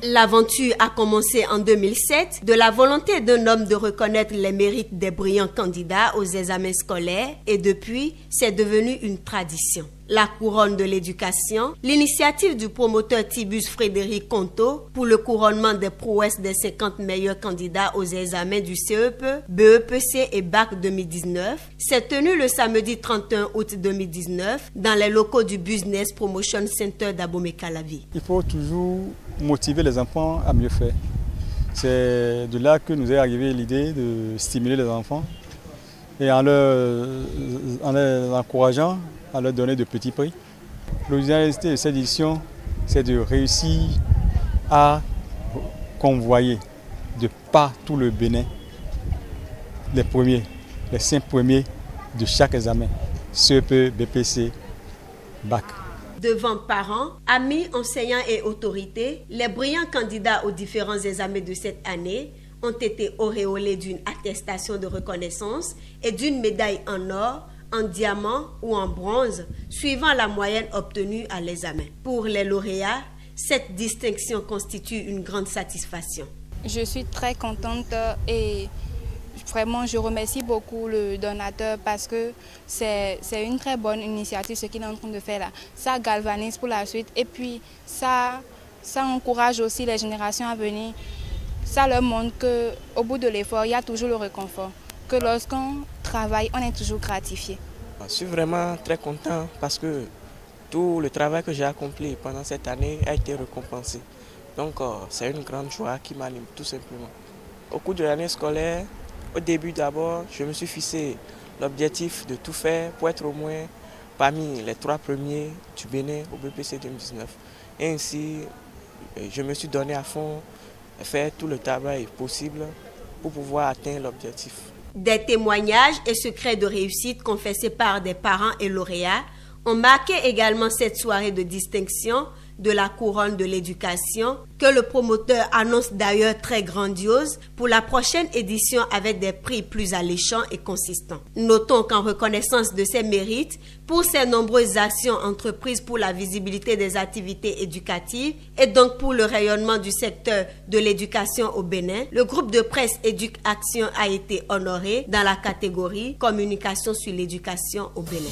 L'aventure a commencé en 2007 de la volonté d'un homme de reconnaître les mérites des brillants candidats aux examens scolaires et depuis, c'est devenu une tradition. La couronne de l'éducation, l'initiative du promoteur Tibus Frédéric Conto pour le couronnement des prouesses des 50 meilleurs candidats aux examens du CEP, BEPC et BAC 2019, s'est tenue le samedi 31 août 2019 dans les locaux du Business Promotion Center d'Abomey-Calavi. Il faut toujours motiver les enfants à mieux faire. C'est de là que nous est arrivée l'idée de stimuler les enfants et en les encourageant à leur donner de petits prix. L'originalité de cette édition, c'est de réussir à convoyer de partout le Bénin les 5 premiers de chaque examen, CEP, BPC, BAC. Devant parents, amis, enseignants et autorités, les brillants candidats aux différents examens de cette année ont été auréolés d'une attestation de reconnaissance et d'une médaille en or, en diamant ou en bronze, suivant la moyenne obtenue à l'examen. Pour les lauréats, cette distinction constitue une grande satisfaction. Je suis très contente et vraiment je remercie beaucoup le donateur parce que c'est une très bonne initiative ce qu'il est en train de faire là. Ça galvanise pour la suite et puis ça encourage aussi les générations à venir. Ça leur montre qu'au bout de l'effort, il y a toujours le réconfort. Que lorsqu'on travaille, on est toujours gratifié. Je suis vraiment très content parce que tout le travail que j'ai accompli pendant cette année a été récompensé. Donc c'est une grande joie qui m'anime tout simplement. Au cours de l'année scolaire, au début d'abord, je me suis fixé l'objectif de tout faire pour être au moins parmi les 3 premiers du Bénin au BPC 2019. Et ainsi, je me suis donné à fond, faire tout le travail possible pour pouvoir atteindre l'objectif. Des témoignages et secrets de réussite confessés par des parents et lauréats ont marqué également cette soirée de distinction de la couronne de l'éducation que le promoteur annonce d'ailleurs très grandiose pour la prochaine édition avec des prix plus alléchants et consistants. Notons qu'en reconnaissance de ses mérites, pour ses nombreuses actions entreprises pour la visibilité des activités éducatives et donc pour le rayonnement du secteur de l'éducation au Bénin, le groupe de presse Éduc Action a été honoré dans la catégorie communication sur l'éducation au Bénin.